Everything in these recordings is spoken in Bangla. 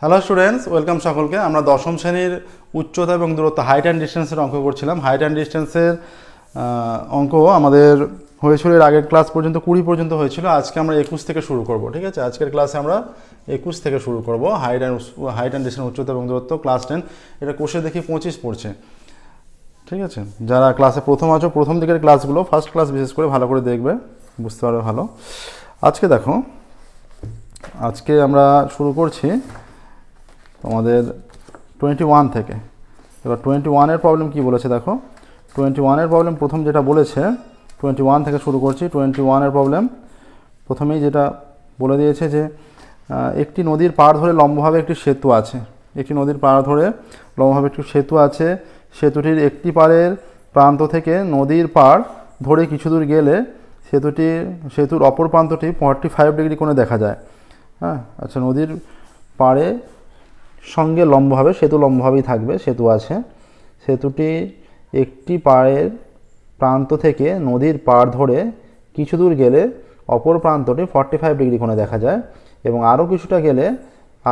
হ্যালো স্টুডেন্টস, ওয়েলকাম সকলকে। আমরা দশম শ্রেণীর উচ্চতা এবং দূরত্ব হাইট অ্যান্ড ডিস্টেন্সের অঙ্ক করছিলাম। হাইট অ্যান্ড ডিস্টেন্সের অঙ্ক আমাদের হয়েছিল এর আগের ক্লাস পর্যন্ত 20 পর্যন্ত হয়েছিল। আজকে আমরা 21 থেকে শুরু করব, ঠিক আছে? আজকের ক্লাসে আমরা 21 থেকে শুরু করব। হাইট অ্যান্ড ডিস্টেন্স, উচ্চতা এবং দূরত্ব, ক্লাস 10। এটা কোর্সে দেখি 25 পড়ছে, ঠিক আছে? যারা ক্লাসে প্রথম আছো, প্রথম দিকের ক্লাসগুলো, ফার্স্ট ক্লাস বিশেষ করে ভালো করে দেখবে, বুঝতে পারবে ভালো। আজকে দেখো, আজকে আমরা শুরু করছি তোমাদের 21 থেকে। এবার 21-এর প্রবলেম কি বলেছে দেখো। 21-এর প্রবলেম প্রথম যেটা বলেছে, 21 থেকে শুরু করছি। 21-এর প্রবলেম প্রথমেই যেটা বলে দিয়েছে যে একটি নদীর পাড় ধরে লম্বভাবে একটি সেতু আছে। একটি নদীর পাড় ধরে লম্বভাবে একটি সেতু আছে। সেতুটির একটি পাড়ের প্রান্ত থেকে নদীর পাড় ধরে কিছু দূর গেলে সেতুর অপর প্রান্তটি 45 ডিগ্রি কোণে দেখা যায়। হ্যাঁ, আচ্ছা, নদীর পাড়ে সঙ্গে লম্বভাবে, সেতু লম্বভাবেই থাকবে, সেতু আছে। সেতুটি একটি পাড়ের প্রান্ত থেকে নদীর পাড় ধরে কিছু দূর গেলে অপর প্রান্তটি 45 ডিগ্রি কোণে দেখা যায়, এবং আরও কিছুটা গেলে,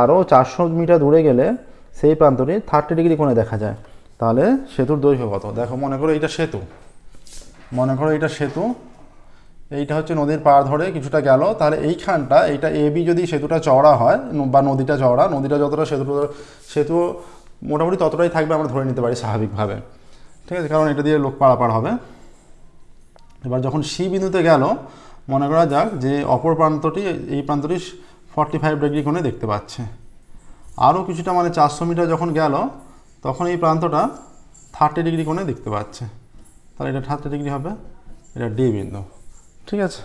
আরও 400 মিটার দূরে গেলে সেই প্রান্তটি 30 ডিগ্রি কোণে দেখা যায়। তাহলে সেতুর দৈর্ঘ্য কত? দেখো, মনে করো এইটা সেতু, এইটা হচ্ছে নদীর পাড় ধরে কিছুটা গেল। তাহলে এইখানটা, এইটা এবি, যদি সেতুটা চওড়া হয় বা নদীটা চওড়া, নদীটা যতটা সেতু মোটামুটি ততটাই থাকবে, আমরা ধরে নিতে পারি স্বাভাবিকভাবে, ঠিক আছে? কারণ এটা দিয়ে লোক পারাপার হবে। এবার যখন সি বিন্দুতে গেল, মনে করা যাক যে অপর প্রান্তটি, এই প্রান্তটি 45 ডিগ্রি কোণে দেখতে পাচ্ছে। আরও কিছুটা, মানে 400 মিটার যখন গেল, তখন এই প্রান্তটা 30 ডিগ্রি কোণে দেখতে পাচ্ছে। তাহলে এটা 30 ডিগ্রি হবে, এটা ডি বিন্দু, ঠিক আছে?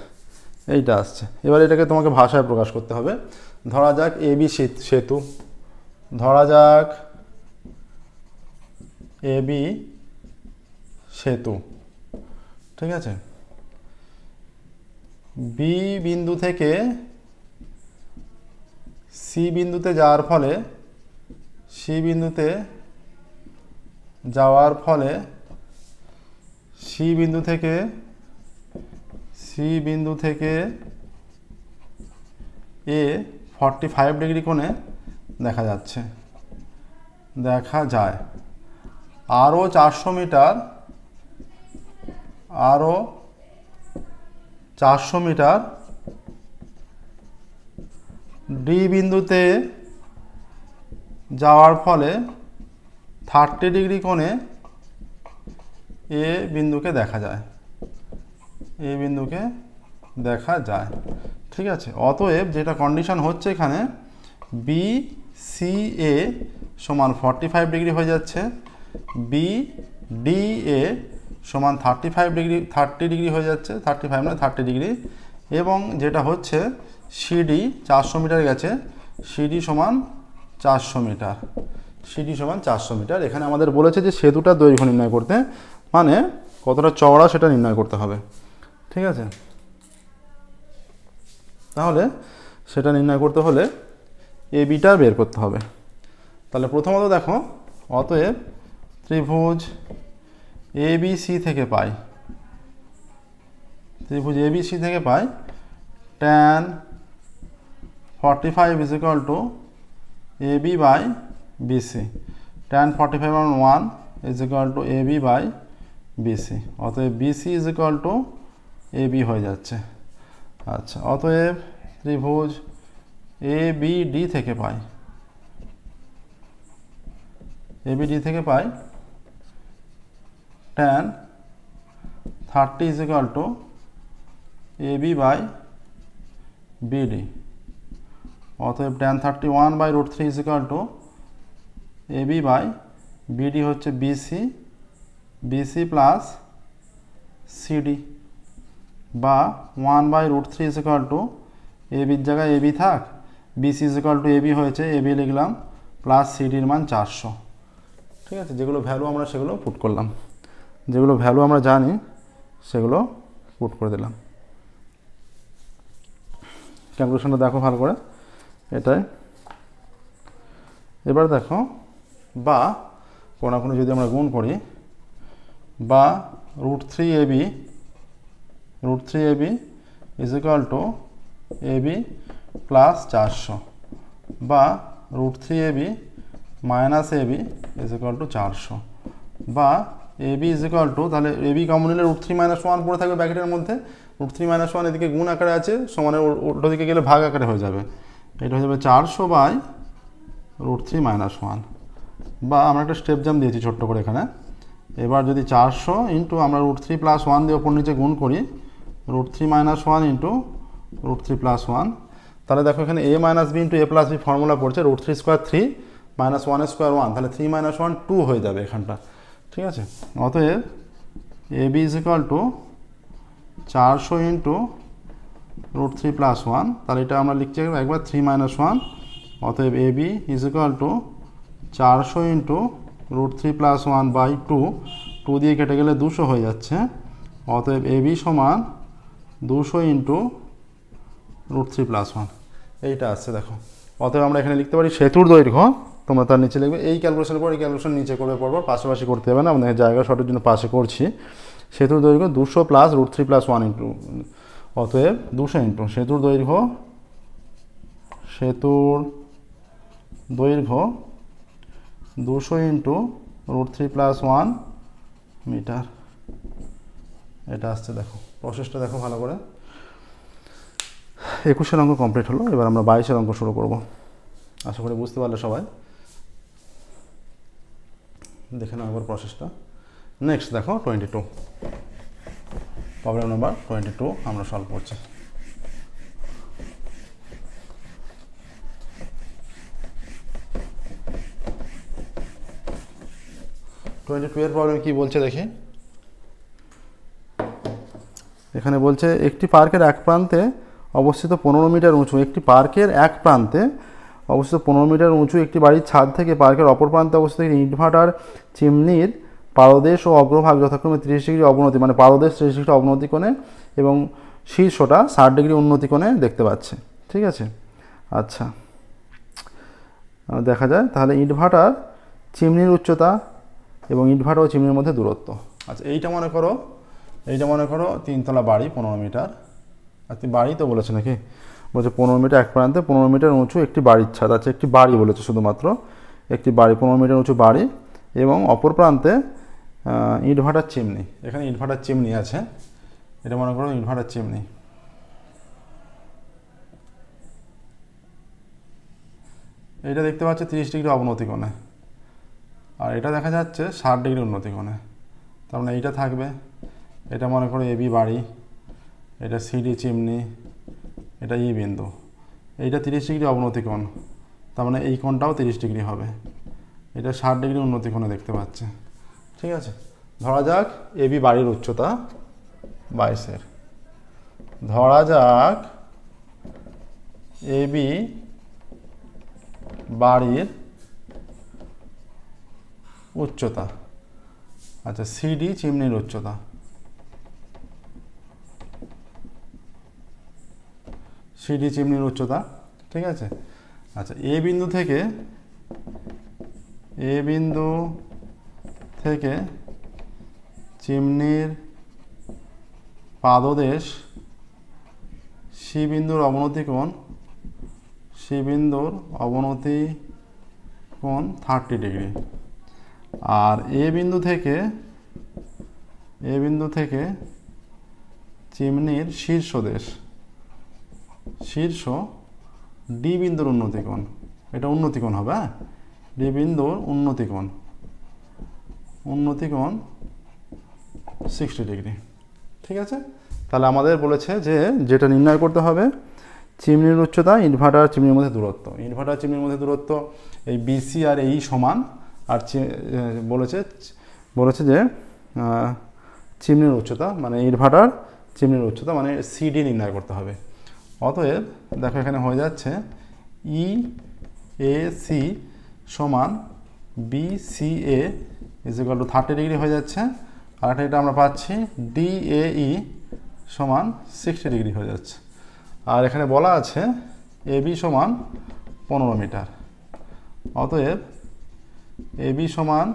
এইটা আসছে। এবার এটাকে তোমাকে ভাষায় প্রকাশ করতে হবে। ধরা যাক এবি সেতু, ধরা যাক এবি সেতু, ঠিক আছে? বি বিন্দু থেকে সি বিন্দুতে যাওয়ার ফলে, সি বিন্দুতে যাওয়ার ফলে সি বিন্দু থেকে এ 45 ডিগ্রি কোণে দেখা যায়। আরও 400 মিটার ডি বিন্দুতে যাওয়ার ফলে 30 ডিগ্রি কোণে এ বিন্দুকে দেখা যায়, ঠিক আছে? অতএব যেটা কন্ডিশন হচ্ছে এখানে, বি সি এ সমান 45 ডিগ্রি হয়ে যাচ্ছে, বি ডি এ সমান 30 ডিগ্রি হয়ে যাচ্ছে, 35 মানে 30 ডিগ্রি। এবং যেটা হচ্ছে সিডি 400 মিটার গেছে, সিডি সমান 400 মিটার। এখানে আমাদের বলেছে যে সেতুটার দৈর্ঘ্য নির্ণয় করতে, মানে কতটা চওড়া সেটা নির্ণয় করতে হবে, ঠিক আছে? তাহলে সেটা নির্ণয় করতে হলে এ বিটা বের করতে হবে। তাহলে প্রথমত দেখো, অতএব ত্রিভুজ এবিসি থেকে পাই, tan 45 is equal to AB by BC। tan 45 on 1 is equal to AB by BC। অতএব BC is equal to AB হয়ে যাচ্ছে। আচ্ছা, অতএব ত্রিভুজ ABD থেকে পাই tan 30 is equal to AB by BD। অতএব tan 31 by √3 is equal to AB by BD হচ্ছে BC প্লাস CD, বা 1 by √3 is equal to ABর জায়গায় AB থাক, BC is equal to AB হয়েছে, AB লিখলাম, প্লাস CDর মান 400, ঠিক আছে? যেগুলো ভ্যালু আমরা সেগুলো পুট করলাম, যেগুলো ভ্যালু আমরা জানি সেগুলো পুট করে দিলাম। ক্যালকুলেশনটা দেখো ভালো করে, এটাই। এবার দেখো, বা কোনো যদি আমরা গুণ করি, বা √3AB is equal to AB plus 400, বা √3ab minus ab is equal to 400, বা ab ইজ ইকুয়াল টু, তাহলে ab কমন নিলে √3 - 1 পড়ে থাকবে ব্র্যাকেটের মধ্যে, √3 - 1 এদিকে গুণ আকারে আছে, সমানের উল্টো দিকে গেলে ভাগ আকারে হয়ে যাবে, এটা হয়ে যাবে 400 বাই √3 - 1, বা আমরা একটা স্টেপ জাম্প দিয়েছি ছোট্ট করে এখানে। এবার যদি 400 ইন্টু আমরা √3 + 1 দিয়ে ওপর নিচে গুণ করি, √3 - 1 ইন্টু √3 + 1, তাহলে দেখো এখানে a - b into a + b formula পড়ছে, √3² 3 - 1² 1, তাহলে 3 - 1 2 হয়ে যাবে এখানটা, ঠিক আছে। অতএব ab is equal to 400 into √3 + 1, তাহলে এটা আমরা লিখছি একবার 3 - 1, অতএব ab is equal to 400 into √3 + 1 by 2, 2 দিয়ে কেটে গেলে 200 হয়ে যাচ্ছে, অতএব ab সমান 200 ইন্টু √3 + 1, এইটা আসছে দেখো। অতএব আমরা এখানে লিখতে পারি সেতুর দৈর্ঘ্য, তোমরা তার নিচে লিখবে এই ক্যালকুলেশনের পর এই ক্যালকুলেশন নিচে করবে পরপর, পাশাপাশি করতে হবে না, আমাদের জায়গা শর্টের জন্য পাশে করছি। সেতুর দৈর্ঘ্য 200 প্লাস √3 + 1 ইন্টু, অতএব 200 ইন্টু সেতুর দৈর্ঘ্য 200 ইন্টু √3 + 1 মিটার, এটা আসছে দেখো। প্রসেসটা দেখো ভালো করে। 21 অঙ্ক কমপ্লিট হলো, এবার আমরা 22 অঙ্ক শুরু করব। আশা করি বুঝতে পারলে সবাই। দেখে নাও একবার প্রসেসটা। নেক্সট দেখো 22, প্রবলেম নাম্বার 22 আমরা সলভ করছি। 22 এর প্রবলেম কি বলছে দেখি। এখানে বলছে একটি পার্কের এক প্রান্তে অবস্থিত 15 মিটার উঁচু, একটি পার্কের এক প্রান্তে অবস্থিত 15 মিটার উঁচু একটি বাড়ির ছাদ থেকে পার্কের অপর প্রান্তে অবস্থিত ইটভাটার চিমনির পাদদেশ ও অগ্রভাগ যথাক্রমে 30 ডিগ্রি অবনতি, মানে পাদদেশ 30 ডিগ্রি অবনতি কোণে এবং শীর্ষটা 60 ডিগ্রি উন্নতি কোণে দেখতে পাচ্ছে, ঠিক আছে। আচ্ছা, দেখা যায় তাহলে ইটভাটার চিমনির উচ্চতা এবং ইটভাটা ও চিমনির মধ্যে দূরত্ব। আচ্ছা, এইটা মনে করো 3 তলা বাড়ি 15 মিটার, আর বাড়ি তো বলেছে নাকি, বলছে 15 মিটার এক প্রান্তে 15 মিটার উঁচু একটি বাড়ির ছাদ, আচ্ছা একটি বাড়ি বলেছে শুধুমাত্র, একটি বাড়ি 15 মিটার উঁচু বাড়ি, এবং অপর প্রান্তে ইটভাটার চিমনি, এখানে ইটভাটার চিমনি আছে, এটা মনে করো ইটভাটার চিমনি। এটা দেখতে পাচ্ছে 30 ডিগ্রি অবনতি কোণে, আর এটা দেখা যাচ্ছে 60 ডিগ্রি উন্নতি কোণে, তার মানে এইটা থাকবে। এটা মনে করো এবি বাড়ি, এটা সিডি চিমনি, এটা ই বিন্দু, এইটা 30 ডিগ্রি অবনতি কোণ, তার মানে এই কোণটাও 30 ডিগ্রি হবে, এটা 60 ডিগ্রি উন্নতি কোণে দেখতে পাচ্ছে, ঠিক আছে। ধরা যাক এবি বাড়ির উচ্চতা 22, ধরা যাক এবি বাড়ির উচ্চতা, আচ্ছা সিডি চিমনির উচ্চতা, সিডি চিমনির উচ্চতা, ঠিক আছে। আচ্ছা, এ বিন্দু থেকে চিমনির পাদদেশ সি বিন্দুর অবনতি কোণ 30 ডিগ্রি, আর এ বিন্দু থেকে চিমনির শীর্ষ ডি বিন্দুর উন্নতি কোণ, এটা উন্নতি কোণ হবে, ডি বিন্দুর উন্নতি কোণ 60 ডিগ্রি, ঠিক আছে। তাহলে আমাদের বলেছে যে যেটা নির্ণয় করতে হবে চিমনির উচ্চতা, ইনভার্টার চিমনির মধ্যে দূরত্ব, ইনভার্টার চিমনির মধ্যে দূরত্ব এই বিসি আর এই সমান, আর বলেছে যে চিমনির উচ্চতা মানে ইনভার্টার চিমনির উচ্চতা মানে সিডি নির্ণয় করতে হবে। অতএব দেখো এখানে হয়ে যাচ্ছে ই এ সি সমান B C A is equal to 30 degree হয়ে যাচ্ছে, আর এটা আমরা পাচ্ছি ডি এ ই সমান 60 ডিগ্রি হয়ে যাচ্ছে, আর এখানে বলা আছে এ বি সমান 15 মিটার, অতএব এ বি সমান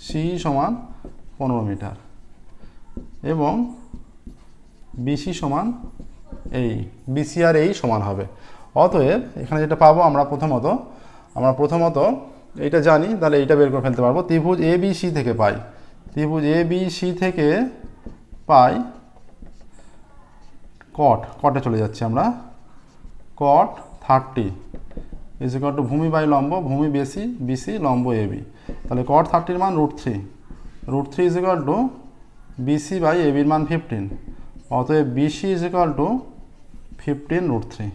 সি সমান 15 মিটার এবং বিসি সমান এই বিসি আর এই সমান হবে। অতএব এখানে যেটা পাবো আমরা প্রথমত আমরা প্রথমত এইটা জানি, তাহলে এইটা বের করে ফেলতে পারবো। ত্রিভুজ এ বি সি থেকে পাই, ত্রিভুজ এ বি সি থেকে পাই কটে চলে যাচ্ছি আমরা, কট 30 ইজ ইকুয়াল টু ভূমি বাই লম্ব, ভূমি বেশি বিসি লম্ব এ বি। তাহলে কট 30 মান √3, √3 is equal to BC by A বির মান 15, অতএব বিসি ইজ ইকুয়াল টু 15 √3।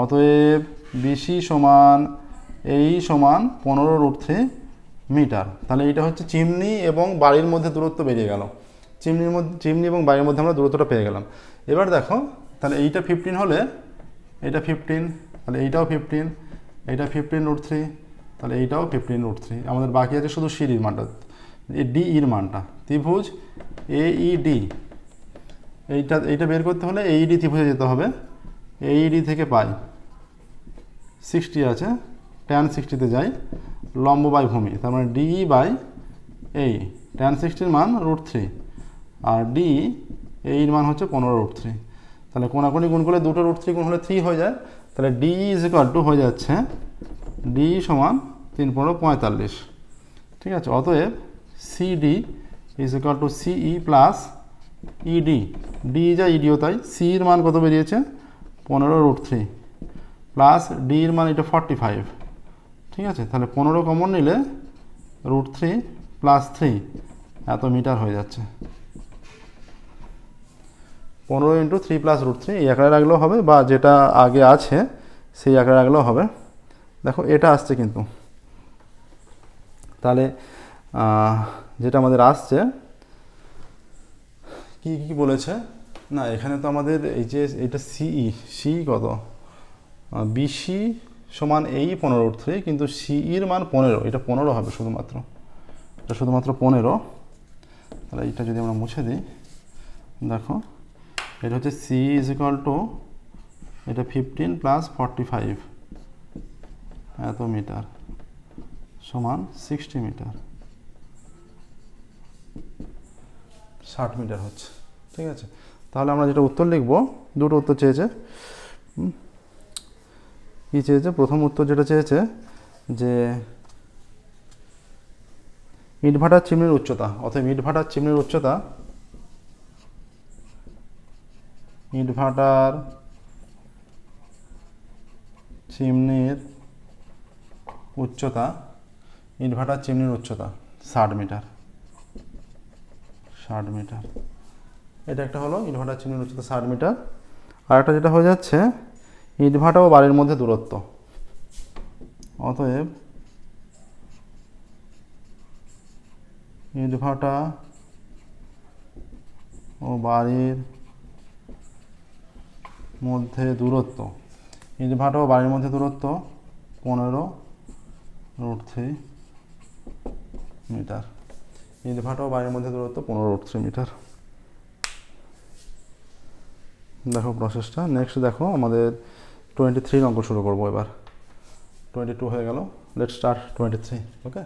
অতএব বিসি সমান এই সমান 15 √3 মিটার। তাহলে এইটা হচ্ছে চিমনি এবং বাড়ির মধ্যে দূরত্ব বেরিয়ে গেল, চিমনি এবং বাড়ির মধ্যে আমরা দূরত্বটা পেয়ে গেলাম। এবার দেখো, তাহলে এইটা 15 হলে এটা 15, তাহলে এইটাও 15, এইটা 15 √3, তাহলে এইটাও 15 √3। আমাদের বাকি আছে শুধু সিডির মানটা, ডি ইর মানটা। ত্রিভুজ এইডি, এইটা বের করতে হলে এইডি ত্রিভুজে যেতে হবে। এইডি থেকে পাই 60 আছে, tan 60-তে যাই, লম্ব বাই ভূমি, তার মানে ডিই বাই এই, tan 60-র মান √3 আর ডি এইর মান হচ্ছে 15 √3। তাহলে কোনাকুনি গুণ করলে দুটো √3 গুণ হলে 3 হয়ে যায়, তাহলে ডি ইজ ইকুয়াল টু হয়ে যাচ্ছে ডি সমান 3 × 45। ঠিক আছে, অতএব সিডি ইজ ইকুয়াল টু সিই প্লাস ইডি, ডি যা ইডিও তাই। সির মান কত বেরিয়েছে 15 √3 প্লাস ডির মান এটা 45। ঠিক আছে, তাহলে 15 কমন নিলে √3 প্লাস 3 এত মিটার হয়ে যাচ্ছে। 15 × 3 প্লাস √3 এই আকারে রাখলেও হবে, বা যেটা আগে আছে সেই আকারে রাখলেও হবে। দেখো এটা আসছে কিন্তু, তাহলে যেটা আমাদের আসছে কি কি বলেছে না, এখানে তো আমাদের এই যে এটা সি কত, বিসি সমান এই 15 √3, কিন্তু সিইর মান 15, এটা 15 হবে শুধুমাত্র, এটা শুধুমাত্র 15। তাহলে এইটা যদি আমরা মুছে দিই, দেখো এটা হচ্ছে সি ইজ ইকুয়াল টু এটা 15 প্লাস 45 এত মিটার সমান 60 মিটার, 60 মিটার হচ্ছে। ঠিক আছে, তাহলে আমরা যেটা উত্তর লিখব, দুটো উত্তর চেয়েছে। কী চেয়েছে? প্রথম উত্তর যেটা চেয়েছে যে ইটভাটার চিমনির উচ্চতা, অতএব ইটভাটার চিমনির উচ্চতা, ইটভাটার চিমনির উচ্চতা, ইটভাটার চিমনির উচ্চতা 60 মিটার, 60 মিটার। এটা একটা হলো ইটভাটার চিমনির উচ্চতা 60 মিটার। আর একটা যেটা হয়ে যাচ্ছে ইটভাটা ও বাড়ির মধ্যে দূরত্ব, অতএব ইটভাটা ও বাড়ির মধ্যে দূরত্ব, ইটভাটা ও বাড়ির মধ্যে দূরত্ব 15 √3 মিটার, ইটভাটা ও বাড়ির মধ্যে দূরত্ব 15 √3 মিটার। দেখো প্রসেসটা। নেক্সট দেখো আমাদের 23 অঙ্ক শুরু করবো এবার। 22 হয়ে গেল, let's start 23। Okay,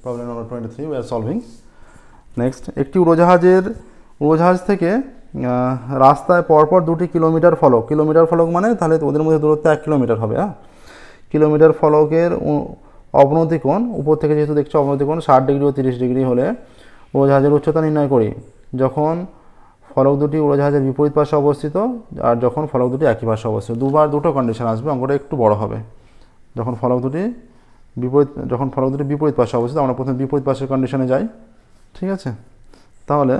problem number 23 we are solving. Next, একটি উড়োজাহাজ থেকে রাস্তায় পরপর 2টি কিলোমিটার ফলক, কিলোমিটার ফলক মানে তাহলে ওদের মধ্যে দূরত্ব 1 কিলোমিটার হবে। কিলোমিটার ফলকের অবনতি কোণ, উপর থেকে যেহেতু দেখছো অবনতি কোণ 60 ডিগ্রি ও 30 ডিগ্রি হলে উড়োজাহাজের উচ্চতা নির্ণয় করি যখন ফলক দুটি উড়োজাহাজের বিপরীত পাশে অবস্থিত আর যখন ফলক দুটি একই পাশে অবস্থিত। দুটো কন্ডিশন আসবে, অঙ্কটা একটু বড় হবে। যখন ফলক দুটি বিপরীত পাশে অবস্থিত, আমরা প্রথমে বিপরীত পাশের কন্ডিশনে যাই। ঠিক আছে, তাহলে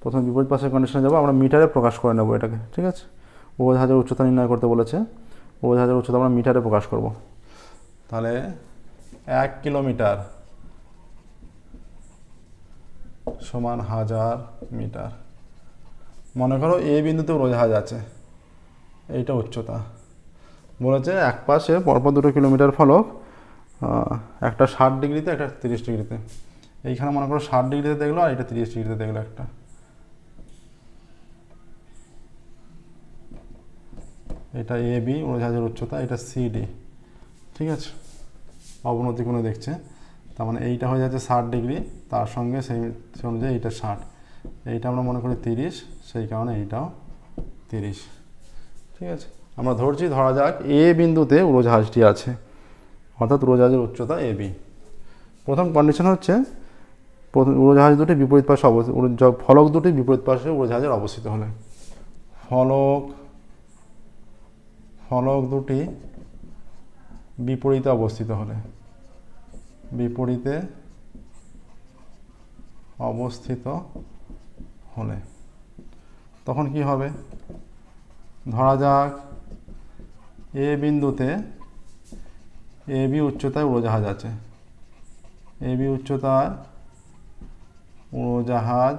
প্রথমে বিপরীত পাশের কন্ডিশনে যাবো, আমরা মিটারে প্রকাশ করে নেব এটাকে। ঠিক আছে, উড়োজাহাজের উচ্চতা নির্ণয় করতে বলেছে, উড়োজাহাজের উচ্চতা আমরা মিটারে প্রকাশ করব। তাহলে 1 কিলোমিটার সমান 1000 মিটার। মনে করো এই বিন্দুতে উড়োজাহাজ আছে, এইটা উচ্চতা বলেছে, এক পাশে পরপর 2 কিলোমিটার ফলক, একটা 60 ডিগ্রিতে একটা 30 ডিগ্রিতে। এইখানে মনে করো 60 ডিগ্রিতে দেখলো আর এটা 30 ডিগ্রিতে দেখলো একটা। এটা এ বি উড়োজাহাজের উচ্চতা, এটা সিডি, ঠিক আছে, অবনতি কোণে দেখছে, তার মানে এইটা হয়ে যাচ্ছে 60 ডিগ্রি, তার সঙ্গে সেই অনুযায়ী এইটা 60, এইটা আমরা মনে করি 30, সেই কারণে এইটাও 30, ঠিক আছে। আমরা ধরছি, ধরা যাক এ বিন্দুতে উড়োজাহাজটি আছে, অর্থাৎ উড়োজাহাজের উচ্চতা এ বি। প্রথম কন্ডিশন হচ্ছে উড়োজাহাজ দুটি বিপরীত পাশে ফলক দুটি বিপরীত পাশে উড়োজাহাজের অবস্থিত হলে, ফলক দুটি বিপরীতে অবস্থিত হলে, বিপরীতে অবস্থিত হলে তখন কি হবে? ধরা যাক এ বিন্দুতে এ বি উচ্চতায় উড়োজাহাজ আছে, এ বি উচ্চতায় উড়োজাহাজ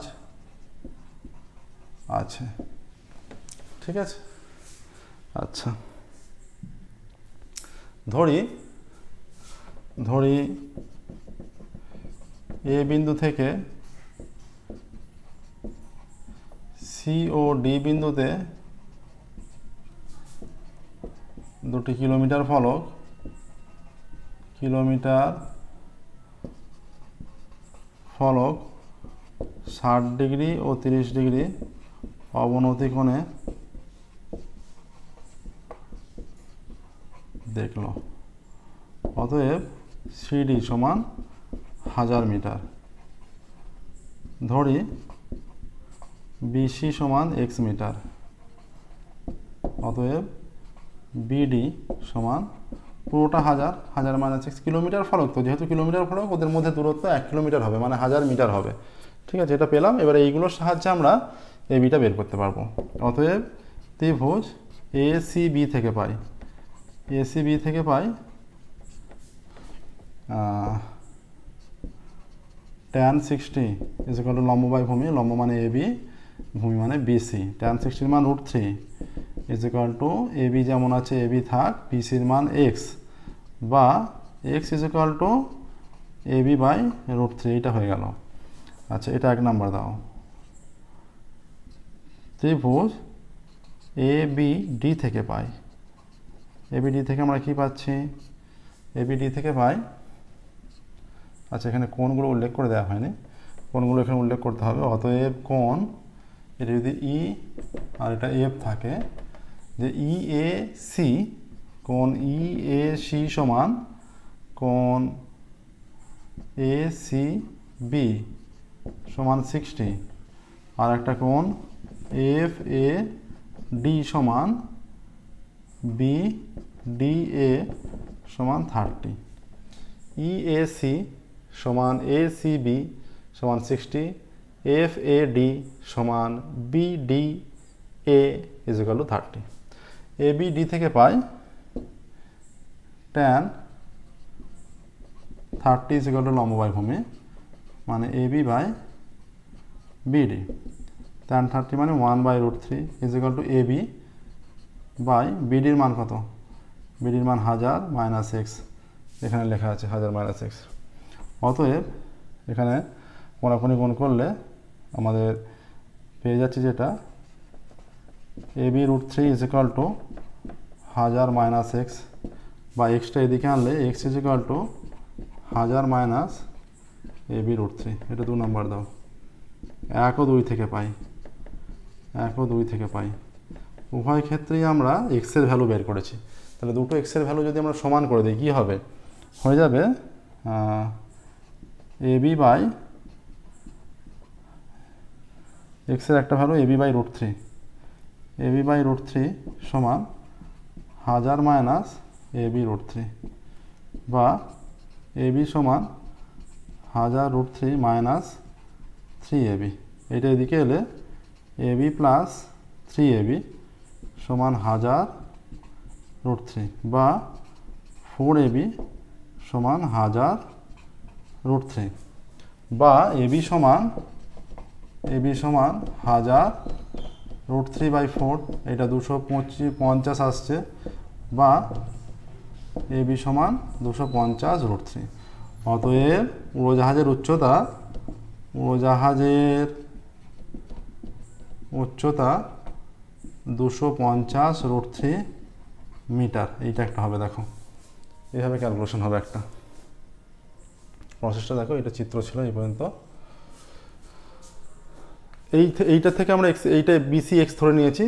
আছে, ঠিক আছে। আচ্ছা, ধরি এ বিন্দু থেকে সি ও ডি বিন্দুতে দুটি কিলোমিটার ফলক 60 ডিগ্রি ও 30 ডিগ্রি অবনতি কোণে দেখলো। অতএব সিডি সমান 1000 মিটার। ধরি বিসি সমান এক্স মিটার। অতএব বিডি সমান পুরোটা 1000 মাইনাস এক্স, কিলোমিটার ফলক তো, যেহেতু কিলোমিটার ফলক ওদের মধ্যে দূরত্ব 1 কিলোমিটার হবে, মানে 1000 মিটার হবে, ঠিক আছে। এটা পেলাম। এবার এইগুলোর সাহায্যে আমরা এ বিটা বের করতে পারবো। অতএব ত্রিভুজ এ সি বি থেকে পাই tan 60 ইজ ইকুয়াল টু লম্ব বাই ভূমি, লম্ব মানে এ বি, ভূমি মানে বিসি। tan 60 মান √3 is equal to A B যেমন আছে এ বি থাক, বিসির মান এক্স, বা X is equal to A B by √3, এইটা হয়ে গেল। আচ্ছা, এটা 1 নাম্বার দাও। ত্রিভুজ এ বি ডি থেকে পাই, এ বি ডি থেকে আমরা কি পাচ্ছি? এ বি ডি থেকে পাই, আচ্ছা এখানে কোণগুলো উল্লেখ করে দেওয়া হয়নি, কোণগুলো এখানে উল্লেখ করতে হবে। অতএব কোণ, এটা যদি ই আর এটা এফ থাকে, যে ই এ সি, কোণ ই এ সি সমান কোণ এ সি বি সমান 60, আর একটা কোণ এফ এ ডি সমান বি ডি এ সমান 30। ই এ সি সমান এ সি বি সমান 60, এফ এ ডি সমান B D A is equal to 30। A B D থেকে পাই tan 30 ইজ ইকুয়াল টু লম্ব বাই ভূমি, মানে A B by BD. tan 30 মানে 1/√3 is equal to A B by বিডির মান কত? বিডির মান 1000 মাইনাস এক্স, এখানে লেখা আছে 1000 মাইনাস এক্স। অতএব এখানে কোণাকুণি গুণ করলে আমাদের পেয়ে যাচ্ছে যেটা A B √3 is equal to 1000 minus X, বা এক্সটা এদিকে আনলে X is equal to 1000 minus A B √3। এটা 2 নম্বর দাও। 1 ও 2 থেকে পাই, উভয় ক্ষেত্রেই আমরা এক্সের ভ্যালু বের করেছি। তাহলে দুটো এক্সের ভ্যালু যদি আমরা সমান করে দিই, কী হবে? হয়ে যাবে এ বি বাই এক্সের একটা value A B by √3, A B by √3 সমান 1000 মাইনাস এ বি √3, বা এ বি সমান 1000 √3 মাইনাস 3ab। এটা এদিকে এলে এ বি প্লাস 3ab সমান 1000 √3, বা 4ab সমান 1000 √3, বা এ বি সমান 1000 √3/4, এটা 250 আসছে, বা এ বি সমান 250 √3। অতএব উড়োজাহাজের উচ্চতা 250 √3 মিটার, এইটা একটা হবে। দেখো এইভাবে ক্যালকুলেশন হবে একটা। প্রসেসটা দেখো, এটা চিত্র ছিল এই পর্যন্ত। এইটা থেকে আমরা এইটা বিসি এক্স ধরে নিয়েছি,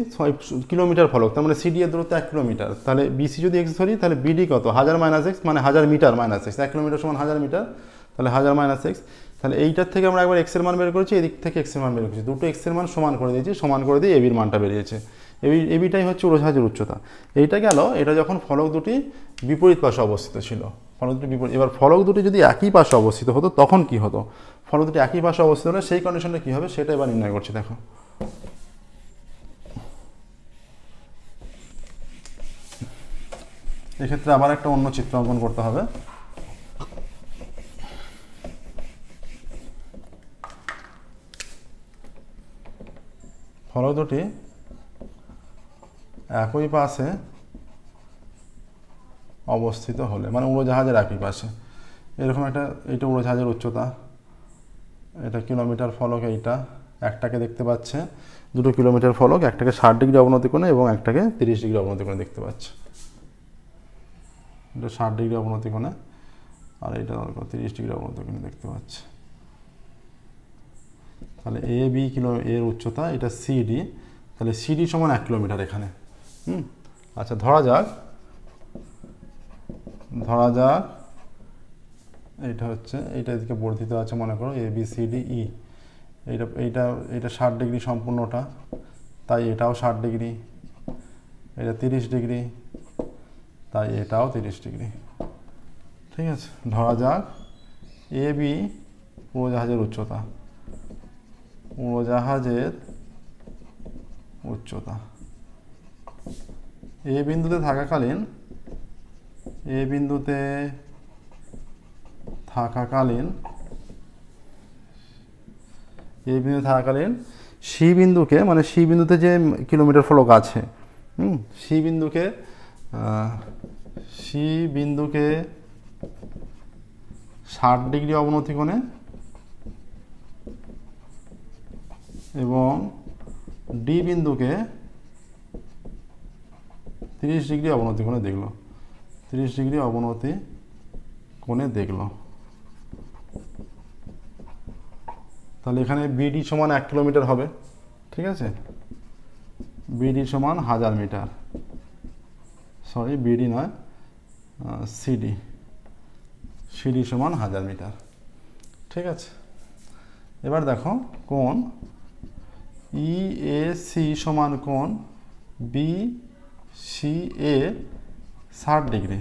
কিলোমিটার ফলক, তার মানে সিডি এর দূরত্ব 1 কিলোমিটার। তাহলে বিসি যদি এক্স ধরি তাহলে বিডি কত, 1000 মাইনাস এক্স, মানে 1000 মিটার মাইনাস এক্স। 1 কিলোমিটার সমান 1000 মিটার, তাহলে 1000 মাইনাস এক্স। তাহলে এইটার থেকে আমরা একবার এক্সের মান বের করেছি, এদিক থেকে এক্সের মান বের করেছি, দুটো এক্সের মান সমান করে দিয়েছি, সমান করে দিয়ে এবির মানটা বেরিয়েছে। এবিটাই হচ্ছে উড়োজাহাজের উচ্চতা। এইটা গেল, এটা যখন ফলক দুটি বিপরীত পাশে অবস্থিত ছিল। ফলক দুটি বিপরীত, এবার ফলক দুটি যদি একই পাশে অবস্থিত হতো তখন কি হতো? ফলক দুটি একই পাশে অবস্থিত হলে সেই কন্ডিশনটা কী হবে সেটা এবার নির্ণয় করছি। দেখো এক্ষেত্রে আবার একটা অন্য চিত্র অঙ্কন করতে হবে। ফলক দুটি একই পাশে অবস্থিত হলে, মানে উড়োজাহাজের একই পাশে, এরকম একটা, এইটা উড়োজাহাজের উচ্চতা, এটা কিলোমিটার ফলক, এইটা একটাকে দেখতে পাচ্ছে, দুটো কিলোমিটার ফলক, একটাকে 60 ডিগ্রি অবনতি কোণে এবং একটাকে 30 ডিগ্রি অবনতি কোণে দেখতে পাচ্ছে। এটা 60 ডিগ্রি অবনতি কোণে আর এটা 30 ডিগ্রি অবনতি কোণে দেখতে পাচ্ছে। তাহলে এ বি কিলো এর উচ্চতা, এটা সিডি, তাহলে সিডি সমান 1 কিলোমিটার এখানে। আচ্ছা ধরা যাক এইটা হচ্ছে, এইটা এদিকে বর্ধিত আছে মনে করো, A B C D E, এইটা 60 ডিগ্রি সম্পূর্ণটা, তাই এটাও 60 ডিগ্রি, এটা 30 ডিগ্রি, তাই এটাও 30 ডিগ্রি। ঠিক আছে, ধরা যাক এ বি উড়োজাহাজের উচ্চতা, এ বিন্দুতে থাকাকালীন সি বিন্দুকে, মানে সি বিন্দুতে যে কিলোমিটার ফলক আছে, সি বিন্দুকে 60 ডিগ্রি অবনতি কোণে এবং ডি বিন্দুকে 30 ডিগ্রি অবনতি কোণে দেখলো, 30 ডিগ্রি অবনতি কোণে দেখলো। তাহলে এখানে বিডি সমান 1 কিলোমিটার হবে। ঠিক আছে, বিডি সমান 1000 মিটার, সরি বিডি নয়, সিডি সমান 1000 মিটার। ঠিক আছে, এবার দেখো কোণ ইএসি সমান কোণ বিসিএ 60 ডিগ্রি,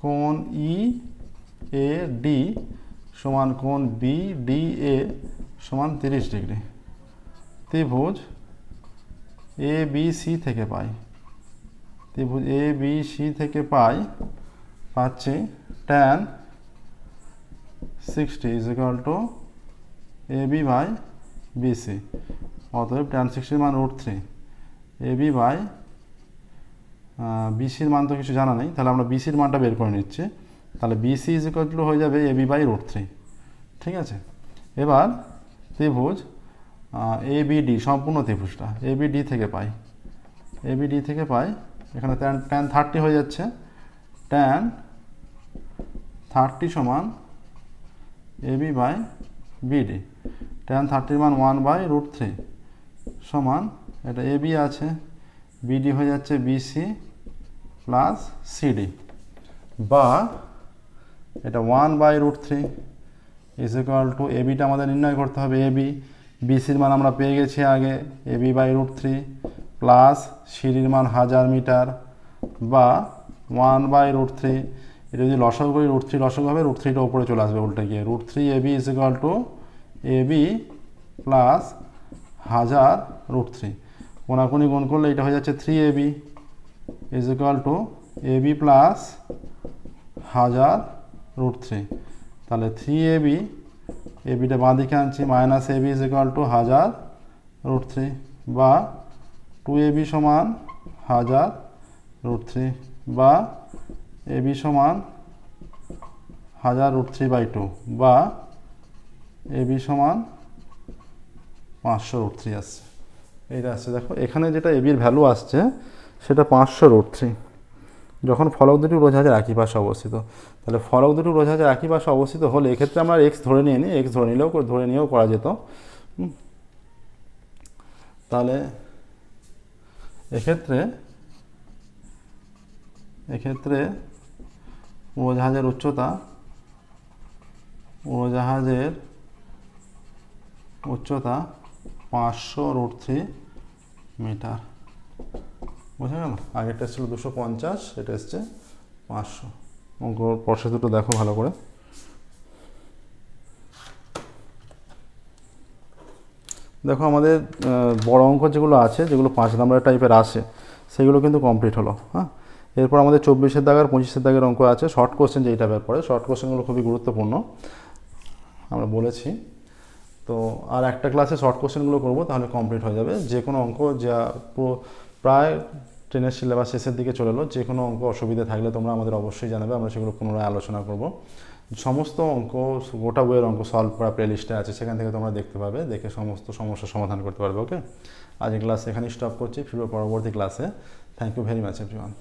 কোণ ইএডি সমান কোণ বিডিএ সমান 30 ডিগ্রি। ত্রিভুজ এ বি সি থেকে পাচ্ছি tan 60 is equal to A B by BC. অতএব tan 60 মান √3, এ বি বাই বিসির মান তো কিছু জানা নেই, তাহলে আমরা বিসির মানটা বের করে নিচ্ছি। তাহলে বিসি ইজ ইকুয়াল টু হয়ে যাবে এ বি বাই √3। ঠিক আছে, এবার ত্রিভুজ এবিডি, সম্পূর্ণ ত্রিভুজটা এবিডি থেকে পাই, এখানে tan 30 হয়ে যাচ্ছে, tan 30 সমান এবি বাই বিডি। tan 30 মান 1/√3 সমান, এটা এবি আছে, বিডি হয়ে যাচ্ছে বিসি প্লাস সিডি, বা এটা 1/√3 ইজ ইকুয়াল টু, এবিটা আমাদের নির্ণয় করতে হবে, এবি, বিসির মান আমরা পেয়ে গেছি আগে, এবি বাই √3 প্লাস সিডির মান 1000 মিটার, বা 1/√3, এটা যদি লসাগু করি √3 লসাগু হবে, √3টা উপরে চলে আসবে উল্টে গিয়ে, √3 AB is equal to AB plus 1000√3, কোনাকুনি গুণ করলে এটা হয়ে যাচ্ছে 3ab is equal to AB plus 1000√3। তাহলে 3ab, এবিটা বাঁ দিকে আনছি, minus AB is equal to 1000√3, বা 2ab সমান 1000√3, বা এবি সমান 1000√3/2, বা এবি সমান 500√3 আসছে। এইটা আসছে, দেখো এখানে যেটা এবির ভ্যালু আসছে সেটা 500√3। যখন ফলক দুটি উড়োজাহাজের একই পাশে অবস্থিত। তাহলে ফলক দুটি উড়োজাহাজের একই পাশে অবস্থিত হলে এক্ষেত্রে আমরা এক্স ধরে নিয়ে নিই, এক্স ধরে নিয়েও করা যেত। তাহলে এক্ষেত্রে উড়োজাহাজের উচ্চতা 500√3 মিটার। বোঝা গেল? আগেরটা ছিল 250, এটা এসছে 500। অঙ্ক প্রসেস দুটো দেখো ভালো করে। দেখো আমাদের বড় অঙ্ক যেগুলো আছে, যেগুলো 5 নাম্বার টাইপের আসে, সেগুলো কিন্তু কমপ্লিট হলো। হ্যাঁ, এরপর আমাদের 24-এর দাগ আর 25-এর দাগের অঙ্ক আছে। শর্ট কোশ্চেন যেইটা ব্যাপারে, শর্ট কোশ্চেনগুলো খুবই গুরুত্বপূর্ণ আমরা বলেছি। তো আর একটা ক্লাসে শর্ট কোশ্চেনগুলো করবো, তাহলে কমপ্লিট হয়ে যাবে। যে কোনো অঙ্ক যা প্রায় ট্রেনের সিলেবাস শেষের দিকে চলে এলো, যে কোনো অঙ্ক অসুবিধা থাকলে তোমরা আমাদের অবশ্যই জানাবে, আমরা সেগুলো পুনরায় আলোচনা করব। সমস্ত অঙ্ক, গোটা বইয়ের অঙ্ক সলভ করা প্লে লিস্টে আছে, সেখান থেকে তোমরা দেখতে পাবে, দেখে সমস্ত সমস্যার সমাধান করতে পারবে। ওকে, আজ এই ক্লাস এখানেই স্টপ করছি, ফিরবো পরবর্তী ক্লাসে। Thank you very much everyone.